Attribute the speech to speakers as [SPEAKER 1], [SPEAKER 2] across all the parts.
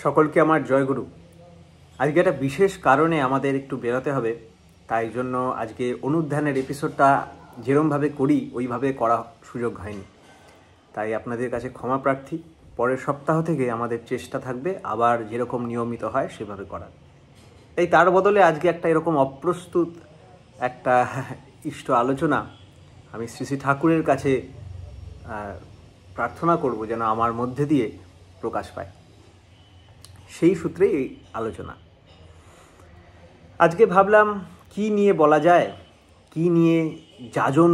[SPEAKER 1] সকলকে আমার জয়গুরু। আজকে একটা বিশেষ কারণে আমাদের একটু বেরোতে হবে, তাই জন্য আজকে অনুধ্যানের এপিসোডটা যেরমভাবে করি ওইভাবে করা সুযোগ হয়নি, তাই আপনাদের কাছে ক্ষমা প্রার্থী। পরের সপ্তাহ থেকে আমাদের চেষ্টা থাকবে আবার যেরকম নিয়মিত হয় সেভাবে করার। তাই তার বদলে আজকে একটা এরকম অপ্রস্তুত একটা ইষ্ট আলোচনা আমি শ্রী শ্রী ঠাকুরের কাছে প্রার্থনা করব যেন আমার মধ্যে দিয়ে প্রকাশ পায়, সেই সূত্রে এই আলোচনা। আজকে ভাবলাম কি নিয়ে বলা যায়, কি নিয়ে যাজন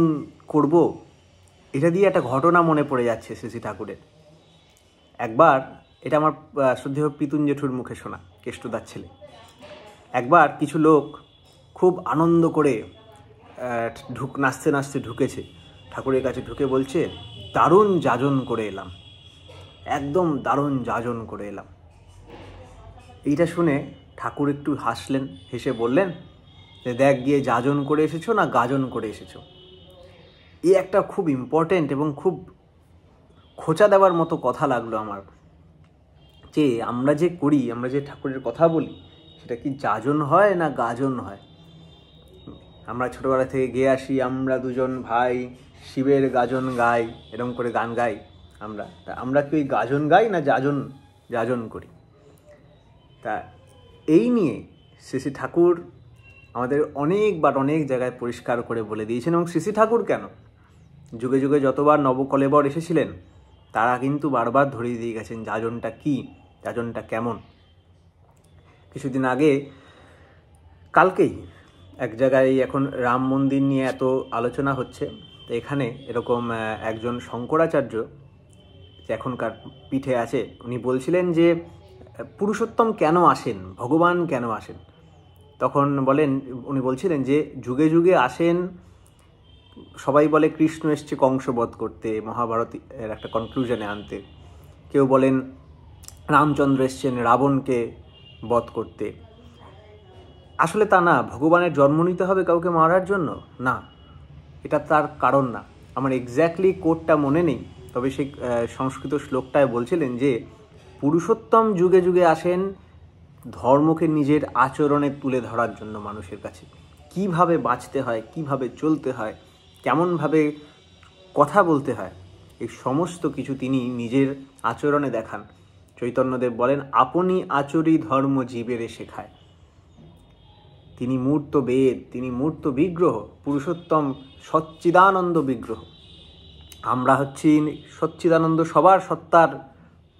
[SPEAKER 1] করব, এটা দিয়ে একটা ঘটনা মনে পড়ে যাচ্ছে শ্রী শ্রী ঠাকুরের। একবার, এটা আমার শ্রদ্ধেয় পিতুন জেঠুর মুখে শোনা, কেষ্টদার ছেলে। একবার কিছু লোক খুব আনন্দ করে নাচতে নাচতে ঢুকেছে ঠাকুরের কাছে, ঢুকে বলছে, দারুণ যাজন করে এলাম, একদম দারুণ যাজন করে এলাম। এইটা শুনে ঠাকুর একটু হাসলেন, হেসে বললেন যে দেখ, গিয়ে যাজন করে এসেছো না গাজন করে এসেছো। এই একটা খুব ইম্পর্টেন্ট এবং খুব খোঁচা দেওয়ার মতো কথা লাগলো আমার, যে আমরা যে করি, আমরা যে ঠাকুরের কথা বলি, সেটা কি যাজন হয় না গাজন হয়? আমরা ছোটোবেলা থেকে গেয়ে আসি, আমরা দুজন ভাই শিবের গাজন গাই, এরকম করে গান গাই আমরা কি ওই গাজন গাই না যাজন করি? তা এই নিয়ে শ্রী শ্রী ঠাকুর আমাদের অনেকবার অনেক জায়গায় পরিষ্কার করে বলে দিয়েছেন। এবং শ্রী শ্রী ঠাকুর কেন, যুগে যুগে যতবার নবকলেবর এসেছিলেন তারা কিন্তু বারবার ধরিয়ে দিয়ে গেছেন যাজনটা কি, যাজনটা কেমন। কিছুদিন আগে, কালকেই এক জায়গায় এখন রাম মন্দির নিয়ে এত আলোচনা হচ্ছে, তো এখানে এরকম একজন শঙ্করাচার্য যে এখনকার পিঠে আছে, উনি বলছিলেন যে পুরুষোত্তম কেন আসেন, ভগবান কেন আসেন। তখন উনি বলছিলেন যে যুগে যুগে আসেন, সবাই বলে কৃষ্ণ এসছে কংসবধ করতে, মহাভারতের একটা কনক্লুশনে আনতে। কেউ বলেন রামচন্দ্র এসছেন রাবণকে বধ করতে। আসলে তা না, ভগবানের জন্ম নিতে হবে কাউকে মারার জন্য না, এটা তার কারণ না। আমার এক্স্যাক্টলি কোডটা মনে নেই, তবে সেই সংস্কৃত শ্লোকটায় বলছিলেন যে পুরুষোত্তম যুগে যুগে আসেন ধর্মকে নিজের আচরণে তুলে ধরার জন্য, মানুষের কাছে কিভাবে বাঁচতে হয়, কিভাবে চলতে হয়, কেমনভাবে কথা বলতে হয়, এই সমস্ত কিছু তিনি নিজের আচরণে দেখান। চৈতন্যদেব বলেন, আপনি আচরি ধর্ম জীবেরে শেখায়। তিনি মূর্ত বেদ, তিনি মূর্ত বিগ্রহ, পুরুষোত্তম সচ্চিদানন্দ বিগ্রহ। আমরা হচ্ছি সচ্চিদানন্দ, সবার সত্তার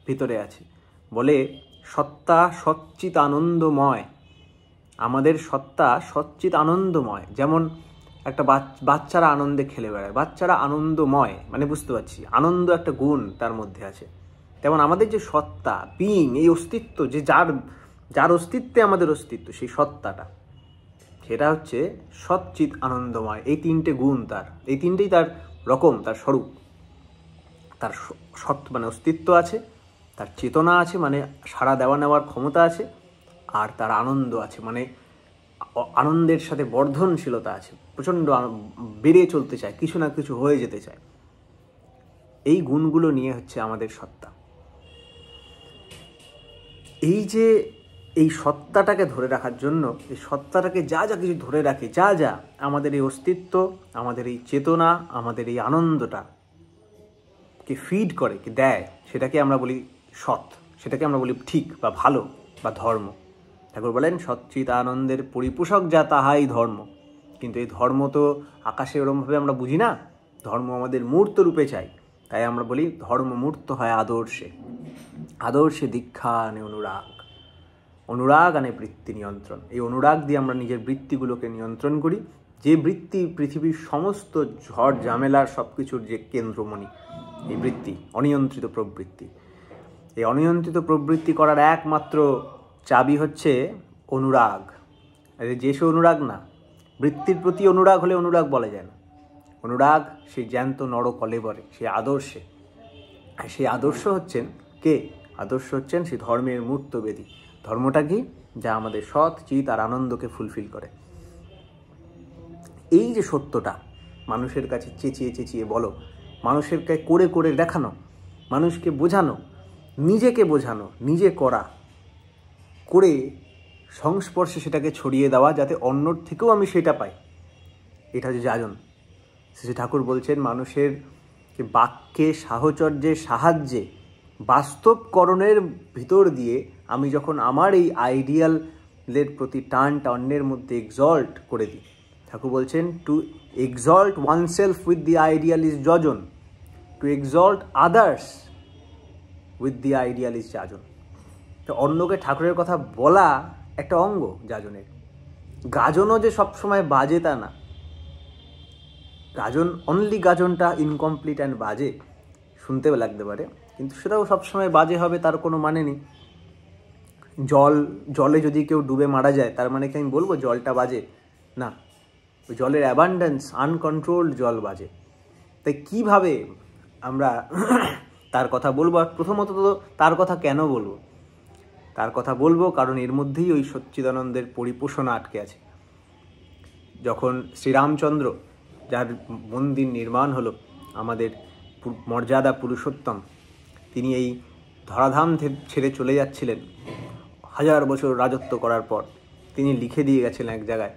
[SPEAKER 1] ভিতরে আছে। বলে সত্তা সচ্চিত আনন্দময়, আমাদের সত্তা সচ্চিত আনন্দময়। যেমন একটা বাচ্চারা আনন্দে খেলে বেড়ায়, বাচ্চারা আনন্দময়, মানে বুঝতে পারছি আনন্দ একটা গুণ তার মধ্যে আছে। তেমন আমাদের যে সত্তা, বিইং, এই অস্তিত্ব, যে যার অস্তিত্বে আমাদের অস্তিত্ব, সেই সত্তাটা, সেটা হচ্ছে সচ্চিত আনন্দময়। এই তিনটে গুণ তার, এই তিনটেই তার রকম, তার স্বরূপ। তার মানে অস্তিত্ব আছে, তার চেতনা আছে, মানে সাড়া দেওয়া নেওয়ার ক্ষমতা আছে, আর তার আনন্দ আছে, মানে আনন্দের সাথে বর্ধনশীলতা আছে, প্রচণ্ড বেড়ে চলতে চায়, কিছু না কিছু হয়ে যেতে চায়। এই গুণগুলো নিয়ে হচ্ছে আমাদের সত্তা। এই যে এই সত্তাটাকে ধরে রাখার জন্য, এই সত্তাটাকে যা যা কিছু ধরে রাখে, যা যা আমাদের এই অস্তিত্ব, আমাদের এই চেতনা, আমাদের এই আনন্দটা কে ফিড করে, কে দেয়, সেটাকে আমরা বলি সৎ, সেটাকে আমরা বলি ঠিক বা ভালো বা ধর্ম। ঠাকুর বলেন, সচ্চিত আনন্দের পরিপোষক যা তাহাই ধর্ম। কিন্তু এই ধর্ম তো আকাশে ওরমভাবে আমরা বুঝি না, ধর্ম আমাদের মূর্ত রূপে চাই। তাই আমরা বলি ধর্ম মূর্ত হয় আদর্শে, আদর্শে দীক্ষা আনে অনুরাগ, অনুরাগ আনে বৃত্তি নিয়ন্ত্রণ। এই অনুরাগ দিয়ে আমরা নিজের বৃত্তিগুলোকে নিয়ন্ত্রণ করি, যে বৃত্তি পৃথিবীর সমস্ত ঝড় ঝামেলার সব কিছুর যে কেন্দ্রমণি, এই বৃত্তি, অনিয়ন্ত্রিত প্রবৃত্তি। এই অনিয়ন্ত্রিত প্রবৃত্তি করার একমাত্র চাবি হচ্ছে অনুরাগ। যে সে অনুরাগ না, বৃত্তির প্রতি অনুরাগ হলে অনুরাগ বলা যায় না। অনুরাগ সেই জ্যান্ত নর কলেবরে, সেই আদর্শে। আর সেই আদর্শ হচ্ছেন কে? আদর্শ হচ্ছেন সেই ধর্মের মূর্তবেদী। ধর্মটা কি? যা আমাদের সৎ, চিত আর আনন্দকে ফুলফিল করে। এই যে সত্যটা মানুষের কাছে চেঁচিয়ে চেঁচিয়ে বলো, মানুষের কাছে করে করে দেখানো, মানুষকে বোঝানো, নিজেকে বোঝানো, নিজে করা, করে সংস্পর্শে সেটাকে ছড়িয়ে দেওয়া, যাতে অন্যর থেকেও আমি সেটা পাই। এটা হচ্ছে যাজন। শ্রী ঠাকুর বলছেন মানুষের বাক্যে সাহচর্যের সাহায্যে বাস্তবকরণের ভিতর দিয়ে আমি যখন আমার এই আইডিয়ালের প্রতি টানটা অন্যের মধ্যে এক্সল্ট করে দিই, ঠাকুর বলছেন to exalt oneself with the ideal is যজন, to exalt others with the ideal is যাজন। তো অন্যকে ঠাকুরের কথা বলা একটা অঙ্গ যাজনের। গাজনও যে সবসময় বাজে তা না, গাজন অনলি গাজনটা ইনকমপ্লিট অ্যান্ড বাজে, শুনতে লাগতে পারে, কিন্তু সেটাও সবসময় বাজে হবে তার কোনো মানে নেই। জলে যদি কেউ ডুবে মারা যায় তার মানে কি আমি বলবো জলটা বাজে? না, ওই জলের অ্যাবান্ডেন্স, আনকন্ট্রোলড জল বাজে। তাই কিভাবে আমরা তার কথা বলবো? আর প্রথমত তো তার কথা কেন বলবো? তার কথা বলবো কারণ এর মধ্যেই ওই সচ্চিদানন্দের পরিপোষণা আটকে আছে। যখন শ্রীরামচন্দ্র, যার মন্দির নির্মাণ হলো, আমাদের মর্যাদা পুরুষোত্তম, তিনি এই ধরাধাম ছেড়ে চলে যাচ্ছিলেন 1000 বছর রাজত্ব করার পর, তিনি লিখে দিয়ে গেছিলেন এক জায়গায়,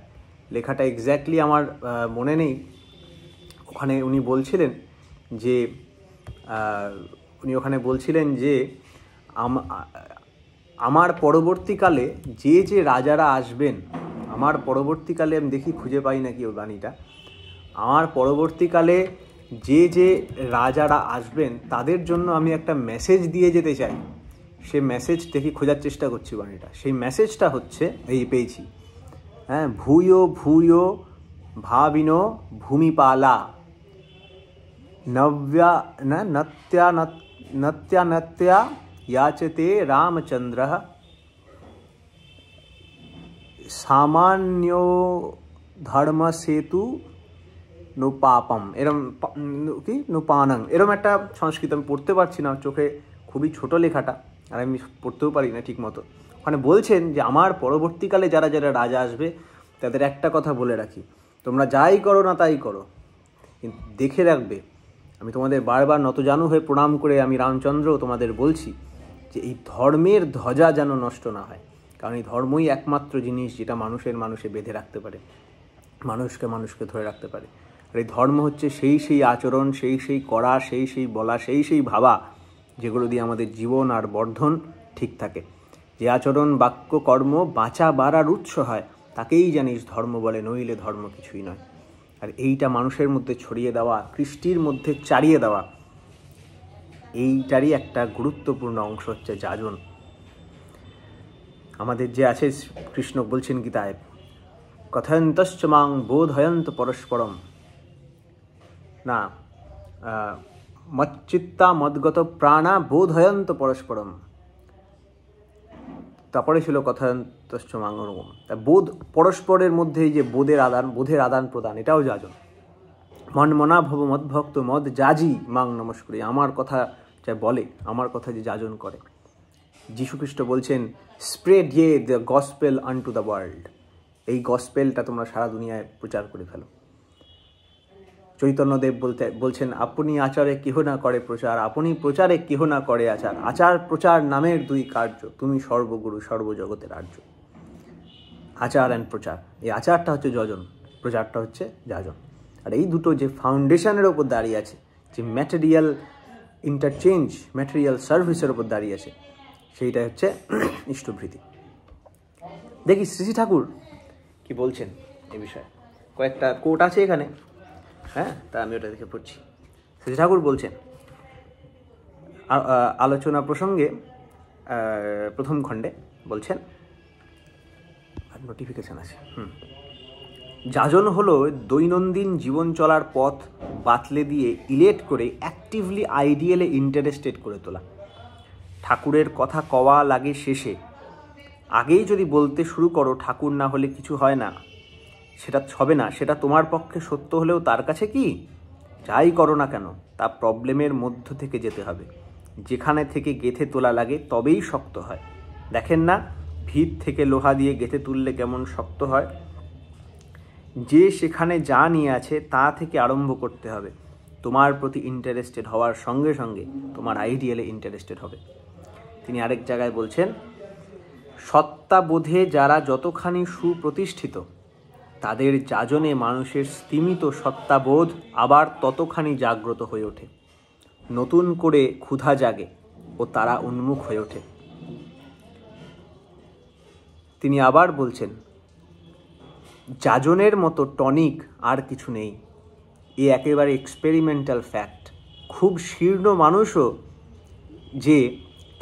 [SPEAKER 1] লেখাটা এক্স্যাক্টলি আমার মনে নেই। ওখানে উনি বলছিলেন যে আমার পরবর্তীকালে যে রাজারা আসবেন, আমার পরবর্তীকালে আমি দেখি খুঁজে পাই নাকি ওই বাণীটা, আমার পরবর্তীকালে যে রাজারা আসবেন তাদের জন্য আমি একটা মেসেজ দিয়ে যেতে চাই। সে মেসেজ দেখি খোঁজার চেষ্টা করছি বাণীটা। সেই মেসেজটা হচ্ছে, এই পেয়েছি, হ্যাঁ, ভূয়ো ভূয়ো ভাবিনো ভূমিপালা নত্যা याचते रामचंद्र सामान्यो धर्म सेतु नुपापम, এরম কি নুপানং, এরম একটা সংস্কৃত আমি পড়তে পারছি না, চোখে খুবই ছোট লেখাটা, আর আমি পড়তেও পারি না ঠিক মতো। ওখানে বলছেন যে আমার পরবর্তীকালে যারা রাজা আসবে তাদের একটা কথা বলে রাখি, তোমরা যাই করো না তাই করো, কিন্তু দেখে রাখবে, আমি তোমাদের বারবার নতজানু হয়ে প্রণাম করে আমি রামচন্দ্র তোমাদের বলছি যে এই ধর্মের ধ্বজা যেন নষ্ট না হয়। কারণ এই ধর্মই একমাত্র জিনিস যেটা মানুষে বেঁধে রাখতে পারে, মানুষকে ধরে রাখতে পারে। আর এই ধর্ম হচ্ছে সেই আচরণ, সেই করা, সেই বলা, সেই ভাবা, যেগুলো দিয়ে আমাদের জীবন আর বর্ধন ঠিক থাকে। যে আচরণ, বাক্য, কর্ম বাঁচা বাড়ার উৎস হয় তাকেই জানিস ধর্ম বলে, নইলে ধর্ম কিছুই নয়। আর এইটা মানুষের মধ্যে ছড়িয়ে দেওয়া, কৃষ্টির মধ্যে চারিয়ে দেওয়া, এইটারই একটা গুরুত্বপূর্ণ অংশ হচ্ছে যাজন। আমাদের যে আছে, কৃষ্ণ বলছেন গীতায়, কথয়ন্তশ্চ মাং বোধয়ন্ত পরস্পরম, না মচ্চিত্তা মদ্গত প্রাণা বোধয়ন্ত পরস্পরম, তারপরে ছিল কথয়ন্তশ্চ মাং, ওরকম বোধ পরস্পরের মধ্যে, এই যে বোধের আদান প্রদান, এটাও যাজন। মন মনা ভব মদ্ভক্ত মদ যাজি মাং নমস্করি, আমার কথা যা বলে, আমার কথা যে যাজন করে। যীশুখ্রিস্ট বলছেন spread the gospel আনটু the world, এই গসপেলটা তোমরা সারা দুনিয়ায় প্রচার করে ফেলো। চৈতন্যদেব বলছেন আপনি আচারে কেহ না করে প্রচার, আপনি প্রচারে কেহ না করে আচার, আচার প্রচার নামের দুই কার্য, তুমি সর্বগুরু সর্বজগতের আর্য। আচার অ্যান্ড প্রচার, এই আচারটা হচ্ছে যজন, প্রচারটা হচ্ছে যাজন। আর এই দুটো যে ফাউন্ডেশনের ওপর দাঁড়িয়ে আছে, যে ম্যাটেরিয়াল ইন্টারচেঞ্জ, ম্যাটেরিয়াল সার্ভিসের ওপর দাঁড়িয়ে আছে, সেইটা হচ্ছে ইষ্টভৃতি। দেখি শ্রী ঠাকুর কি বলছেন এই বিষয়ে। কয়েকটা কোট আছে এখানে, হ্যাঁ, তা আমি ওটা দেখে পড়ছি। শ্রী ঠাকুর বলছেন আলোচনা প্রসঙ্গে প্রথম খণ্ডে বলছেন, আর নোটিফিকেশান আছে, যাজন হলো দৈনন্দিন জীবন চলার পথ বাতলে দিয়ে ইলেট করে অ্যাক্টিভলি আইডিয়ালে ইন্টারেস্টেড করে তোলা। ঠাকুরের কথা কওয়া লাগে শেষে, আগেই যদি বলতে শুরু করো ঠাকুর না হলে কিছু হয় না, সেটা হবে না, সেটা তোমার পক্ষে সত্য হলেও তার কাছে কি, যাই করো না কেন তা প্রবলেমের মধ্য থেকে যেতে হবে। যেখানে থেকে গেঁথে তোলা লাগে তবেই শক্ত হয়। দেখেন না ভিত থেকে লোহা দিয়ে গেঁথে তুললে কেমন শক্ত হয়। যে সেখানে যা নিয়ে আছে তা থেকে আরম্ভ করতে হবে। তোমার প্রতি ইন্টারেস্টেড হওয়ার সঙ্গে সঙ্গে তোমার আইডিয়ালে ইন্টারেস্টেড হবে। তিনি আরেক জায়গায় বলছেন, সত্তাবোধে যারা যতখানি সুপ্রতিষ্ঠিত, তাদের যাজনে মানুষের স্তিমিত সত্তাবোধ আবার ততখানি জাগ্রত হয়ে ওঠে, নতুন করে ক্ষুধা জাগে ও তারা উন্মুখ হয়ে ওঠে। তিনি আবার বলছেন, যাজনের মতো টনিক আর কিছু নেই। এ একেবারে এক্সপেরিমেন্টাল ফ্যাক্ট। খুব শীর্ণ মানুষও যে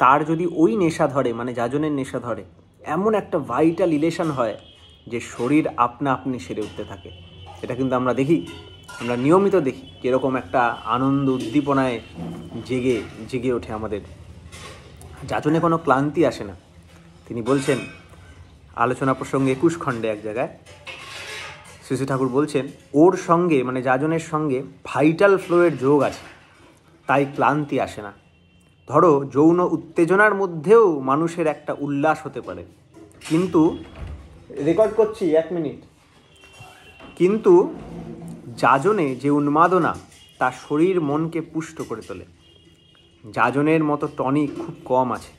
[SPEAKER 1] তার যদি ওই নেশা ধরে, মানে যাজনের নেশা ধরে, এমন একটা ভাইটাল ইলেশন হয় যে শরীর আপনা আপনি সেরে উঠতে থাকে। এটা কিন্তু আমরা দেখি, আমরা নিয়মিত দেখি কীরকম একটা আনন্দ উদ্দীপনায় জেগে ওঠে আমাদের। যাজনে কোনো ক্লান্তি আসে না। তিনি বলছেন আলোচনা প্রসঙ্গে 21 খণ্ডে এক জায়গায় শ্রী শ্রী ঠাকুর বলছেন, ওর সঙ্গে মানে যাজনের সঙ্গে ভাইটাল ফ্লোয়ের যোগ আছে, তাই ক্লান্তি আসে না। ধরো যৌন উত্তেজনার মধ্যেও মানুষের একটা উল্লাস হতে পারে, কিন্তু রেকর্ড করছি 1 মিনিট, কিন্তু যাজনে যে উন্মাদনা তা শরীর মনকে পুষ্ট করে তোলে। যাজনের মতো টনিক খুব কম আছে।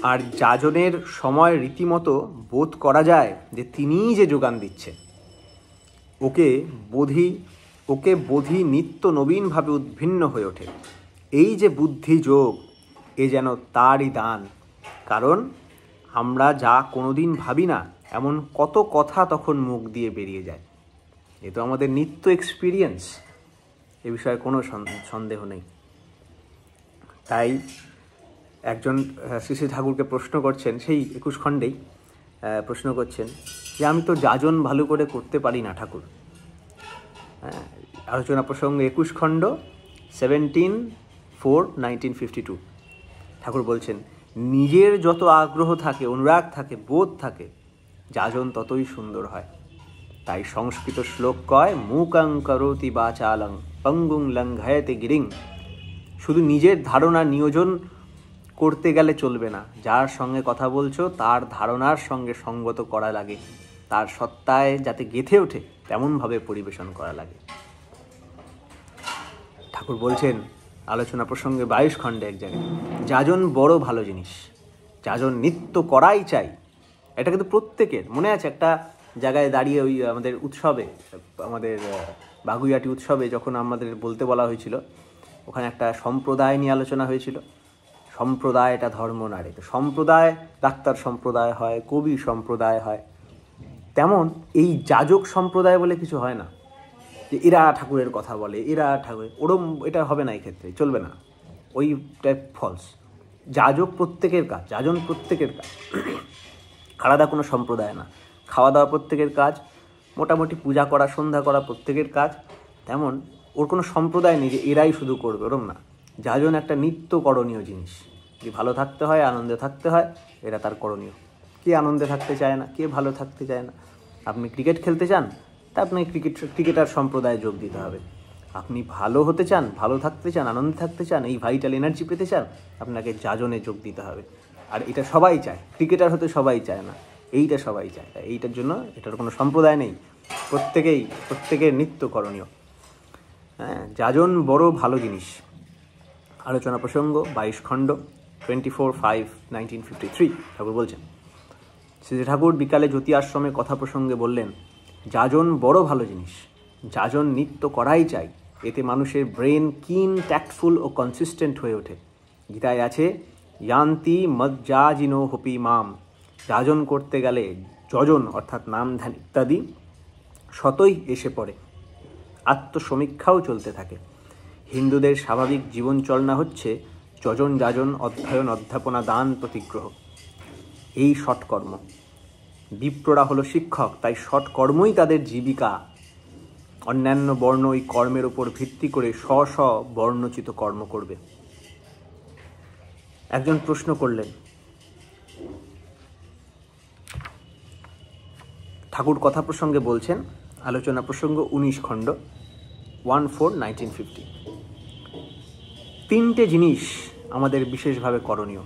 [SPEAKER 1] আর যাজনের সময় রীতিমতো বোধ করা যায় যে তিনিই যে যোগান দিচ্ছে। ওকে বোধি নিত্য নবীনভাবে উদ্ভিন্ন হয়ে ওঠে। এই যে বুদ্ধি যোগ, এ যেন তারই দান। কারণ আমরা যা কোনোদিন ভাবি না এমন কত কথা তখন মুখ দিয়ে বেরিয়ে যায়। এ তো আমাদের নিত্য এক্সপিরিয়েন্স, এ বিষয়ে কোনো সন্দেহ নেই। তাই একজন শ্রী শ্রী ঠাকুরকে প্রশ্ন করছেন, সেই 21 খণ্ডেই প্রশ্ন করছেন যে আমি তো যাজন ভালো করে করতে পারি না ঠাকুর। আলোচনা প্রসঙ্গে 21 খণ্ড 17/4/1952 ঠাকুর বলছেন, নিজের যত আগ্রহ থাকে, অনুরাগ থাকে, বোধ থাকে, যাজন ততই সুন্দর হয়। তাই সংস্কৃত শ্লোক কয়, মূকং করোতি বাচালং পঙ্গুং লঙ্ঘয়তে গিরিং। শুধু নিজের ধারণা নিয়োজন করতে গেলে চলবে না, যার সঙ্গে কথা বলছো তার ধারণার সঙ্গে সঙ্গত করা লাগে, তার সত্তায় যাতে গেঁথে ওঠে তেমনভাবে পরিবেশন করা লাগে। ঠাকুর বলছেন আলোচনা প্রসঙ্গে 22 খণ্ডে এক জায়গায়, যাজন বড় ভালো জিনিস, যাজন নিত্য করাই চাই। এটা কিন্তু প্রত্যেকের মনে আছে। একটা জায়গায় দাঁড়িয়ে ওই আমাদের উৎসবে, আমাদের বাগুইয়াটি উৎসবে যখন আমাদের বলতে বলা হয়েছিল, ওখানে একটা সম্প্রদায় নিয়ে আলোচনা হয়েছিল। সম্প্রদায়টা ধর্ম নাড়ে। তো সম্প্রদায়, ডাক্তার সম্প্রদায় হয়, কবি সম্প্রদায় হয়, তেমন এই যাজক সম্প্রদায় বলে কিছু হয় না যে এরা ঠাকুরের কথা বলে, এরা ঠাকুরের ওরম, এটা হবে না, এই ক্ষেত্রে চলবে না, ওই টাইপ ফলস। যাজক প্রত্যেকের কাজ, যাজন প্রত্যেকের কাজ, আলাদা কোনো সম্প্রদায় না। খাওয়া দাওয়া প্রত্যেকের কাজ, মোটামুটি পূজা করা, সন্ধ্যা করা প্রত্যেকের কাজ। তেমন ওর কোনো সম্প্রদায় নেই যে এরাই শুধু করবে, ওরম না। যাজন একটা নিত্য করণীয় জিনিস। যে ভালো থাকতে হয়, আনন্দে থাকতে হয়, এরা তার করণীয়। কে আনন্দে থাকতে চায় না, কে ভালো থাকতে চায় না? আপনি ক্রিকেট খেলতে চান, তা আপনি ক্রিকেটার সম্প্রদায়ে যোগ দিতে হবে। আপনি ভালো হতে চান, ভালো থাকতে চান, আনন্দে থাকতে চান, এই ভাইটাল এনার্জি পেতে চান, আপনাকে যাজনে যোগ দিতে হবে। আর এটা সবাই চায়, ক্রিকেটার হতে সবাই চায় না, এইটা সবাই চায়। তাই এইটার জন্য এটার কোনো সম্প্রদায় নেই, প্রত্যেকের নিত্য করণীয়। হ্যাঁ, যাজন বড় ভালো জিনিস। আলোচনা প্রসঙ্গ 22 খণ্ড 24/5/1953 ঠাকুর বলছেন, শ্রী ঠাকুর বিকালে জ্যোতি আশ্রমে কথা প্রসঙ্গে বললেন, যাজন বড় ভালো জিনিস, যাজন নিত্য করাই চাই। এতে মানুষের ব্রেন কিন, ট্যাক্টফুল ও কনসিস্টেন্ট হয়ে ওঠে। গীতায় আছে, ইয়ান্তি মজ্জাজিনো হপি মাম। যাজন করতে গেলে যজন অর্থাৎ নাম ধ্যান ইত্যাদি শতই এসে পড়ে। আত্মসমীক্ষাও চলতে থাকে। হিন্দুদের স্বাভাবিক জীবনচলনা হচ্ছে যজন, যাজন, অধ্যয়ন, অধ্যাপনা, দান, প্রতিগ্রহ, এই সৎকর্ম। বিপ্ররা হলো শিক্ষক, তাই সৎকর্মই তাদের জীবিকা। অন্যান্য বর্ণ এই কর্মের উপর ভিত্তি করে স্ব বর্ণচিত কর্ম করবে। একজন প্রশ্ন করলেন, ঠাকুর কথা প্রসঙ্গে বলছেন, আলোচনা প্রসঙ্গ 19 খণ্ড 1/4/1950। 3টে জিনিস আমাদের বিশেষভাবে করণীয়।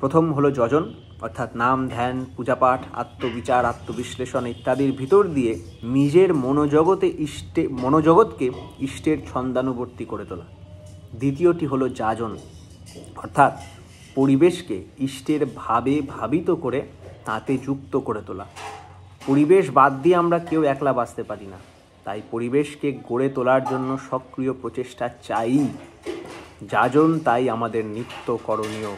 [SPEAKER 1] প্রথম হলো যজন, অর্থাৎ নাম ধ্যান, পূজাপাঠ, আত্মবিচার, আত্মবিশ্লেষণ ইত্যাদির ভিতর দিয়ে নিজের মনোজগৎকে ইষ্টের ছন্দানুবর্তী করে তোলা। দ্বিতীয়টি হলো যাজন, অর্থাৎ পরিবেশকে ইষ্টের ভাবে ভাবিত করে তাতে যুক্ত করে তোলা। পরিবেশ বাদ দিয়ে আমরা কেউ একলা বাঁচতে পারি না, তাই পরিবেশকে গড়ে তোলার জন্য সক্রিয় প্রচেষ্টা চাই। যাজন তাই আমাদের নিত্য করণীয়।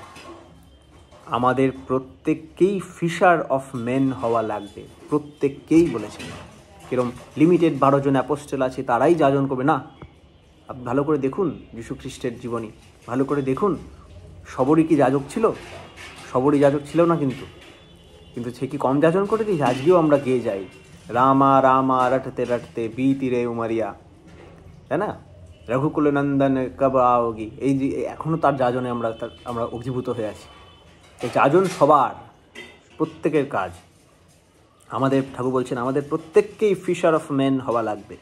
[SPEAKER 1] আমাদের প্রত্যেককেই ফিশার অফ মেন হওয়া লাগবে, প্রত্যেককেই বলেছেন। কিরম লিমিটেড 12 জন অ্যাপোস্টল আছে তারাই যাজন করবে না। আপনি ভালো করে দেখুন যীশু খ্রিস্টের জীবনী, ভালো করে দেখুন সবরই কি যাজক ছিল? সবরই যাজক ছিল না, কিন্তু সে কি কম যাজন করে দিয়েছে? আজকেও আমরা গেয়ে যাই, রামা রামা রটতে রটতে बीती रे उमरिया, তাই না? রঘুকুল নন্দন কব आओगी, এই যে এখনও তার যাজনে আমরা অভিভূত হয়ে আছি। এই যাজন সবার, প্রত্যেকের কাজ। আমাদের ঠাকুর বলছেন আমাদের প্রত্যেককেই ফিশার অফ মেন হওয়া লাগবে,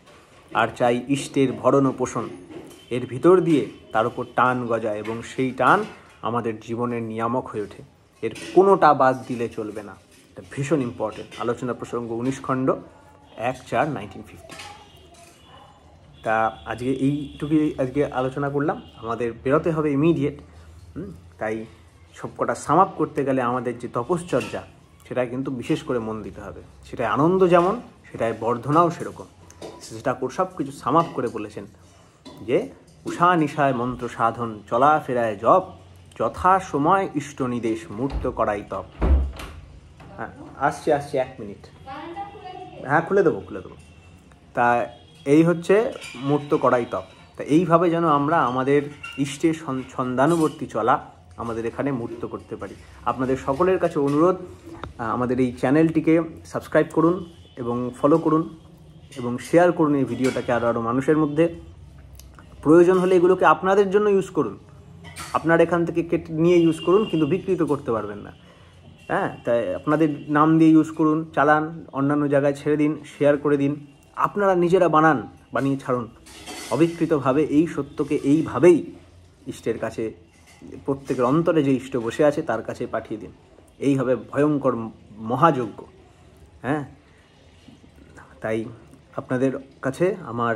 [SPEAKER 1] আর চাই ইষ্টের ভরণ ও পোষণ। এর ভিতর দিয়ে তার উপর টান গজায় এবং সেই টান আমাদের জীবনের নিয়ামক হয়ে ওঠে। এর কোনোটা বাদ দিলে চলবে না। এটা ভীষণ ইম্পর্টেন্ট। আলোচনা প্রসঙ্গ 19 খণ্ড 1/4/1950। তা আজকে এইটুকুই আজকে আলোচনা করলাম। আমাদের বেরোতে হবে ইমিডিয়েট, তাই সবকটা সাম আপ করতে গেলে আমাদের যে তপশ্চর্যা সেটা কিন্তু বিশেষ করে মন দিতে হবে। সেটাই আনন্দ যেমন, সেটাই বর্ধনাও সেরকম। সেটা সব কিছু সাম আপ করে বলেছেন যে উষা নিশায় মন্ত্র সাধন, চলাফেরায় জপ, যথা সময় ইষ্ট নিদেশ, মূর্ত করাই তপ। হ্যাঁ, আসছি 1 মিনিট। হ্যাঁ, খুলে দেবো। তা এই হচ্ছে মূর্ত করাই তপ। তা এইভাবে যেন আমরা আমাদের ইষ্টের ছন্দানুবর্তী চলা আমাদের এখানে মূর্ত করতে পারি। আপনাদের সকলের কাছে অনুরোধ, আমাদের এই চ্যানেলটিকে সাবস্ক্রাইব করুন এবং ফলো করুন এবং শেয়ার করুন এই ভিডিওটাকে আরও মানুষের মধ্যে। প্রয়োজন হলে এগুলোকে আপনাদের জন্য ইউজ করুন, আপনার এখান থেকে কেটে নিয়ে ইউজ করুন, কিন্তু বিকৃত করতে পারবেন না। হ্যাঁ, তাই আপনাদের নাম দিয়ে ইউজ করুন, চালান, অন্যান্য জায়গায় ছেড়ে দিন, শেয়ার করে দিন। আপনারা নিজেরা বানিয়ে ছাড়ুন অবিকৃতভাবে। এই সত্যকে এইভাবেই ইষ্টের কাছে, প্রত্যেকের অন্তরে যে ইষ্ট বসে আছে তার কাছে পাঠিয়ে দিন। এই হবে ভয়ঙ্কর মহাযজ্ঞ। হ্যাঁ, তাই আপনাদের কাছে আমার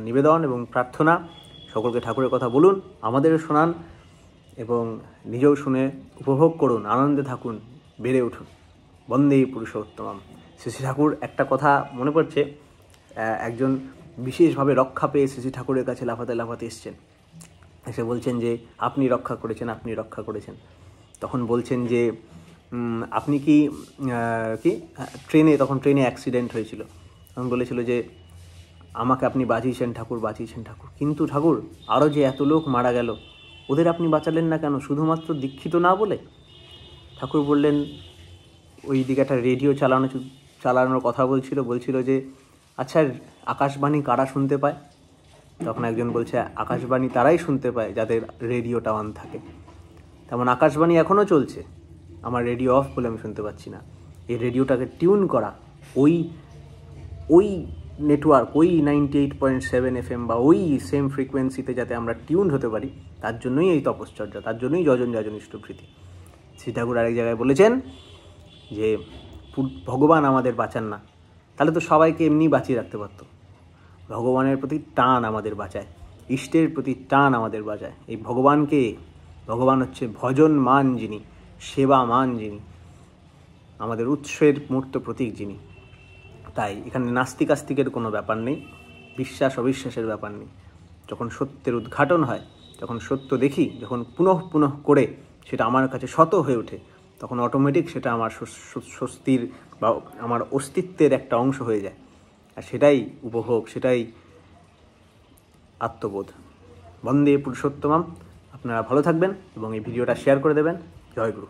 [SPEAKER 1] নিবেদন এবং প্রার্থনা, সকলকে ঠাকুরের কথা বলুন, আমাদেরও শোনান এবং নিজেও শুনে উপভোগ করুন, আনন্দে থাকুন, বেড়ে উঠুন। বন্দে পুরুষোত্তমম। শ্রী ঠাকুর একটা কথা মনে পড়ছে, একজন বিশেষভাবে রক্ষা পেয়ে শ্রী ঠাকুরের কাছে লাফাতে এসছেন। এসে বলছেন যে আপনি রক্ষা করেছেন। তখন বলছেন যে আপনি কি ট্রেনে অ্যাক্সিডেন্ট হয়েছিল। তখন বলেছিল যে আমাকে আপনি বাঁচিয়েছেন ঠাকুর। কিন্তু ঠাকুর, আরও যে এত লোক মারা গেল, ওদের আপনি বাঁচালেন না কেন? শুধুমাত্র দীক্ষিত না বলে? ঠাকুর বললেন, ওই দিকে একটা রেডিও চালানোর কথা বলছিল যে আচ্ছা, আকাশবাণী কারা শুনতে পায়? তখন একজন বলছে আকাশবাণী তারাই শুনতে পায় যাদের রেডিওটা অন থাকে। তেমন আকাশবাণী এখনও চলছে, আমার রেডিও অফ বলে আমি শুনতে পাচ্ছি না। এই রেডিওটাকে টিউন করা, ওই নেটওয়ার্ক, ওই 98.7 FM বা ওই সেম ফ্রিকোয়েন্সিতে যাতে আমরা টিউন হতে পারি, তার জন্যই এই তপশ্চর্যা, তার জন্যই যাজন ইষ্টভৃতি। শ্রী ঠাকুর আরেক জায়গায় বলেছেন যে ভগবান আমাদের বাঁচান না, তাহলে তো সবাইকে এমনি বাঁচিয়ে রাখতে পারতো। ভগবানের প্রতি টান আমাদের বাঁচায়, ইষ্টের প্রতি টান আমাদের বাঁচায়। এই ভগবান হচ্ছে ভজন মান যিনি, সেবা মান যিনি, আমাদের উৎসের মূর্ত প্রতীক যিনি। তাই এখানে নাস্তিক আস্তিকের কোনো ব্যাপার নেই, বিশ্বাস অবিশ্বাসের ব্যাপার নেই। যখন সত্যের উদ্ঘাটন হয়, যখন সত্য দেখি, যখন পুনঃ করে সেটা আমার কাছে সত হয়ে ওঠে, তখন অটোমেটিক সেটা আমার স্বস্তির বা আমার অস্তিত্বের একটা অংশ হয়ে যায়। আর সেটাই উপভোগ, সেটাই আত্মবোধ। বন্দে পুরুষোত্তমম। আপনারা ভালো থাকবেন এবং এই ভিডিওটা শেয়ার করে দেবেন। জয় গুরু।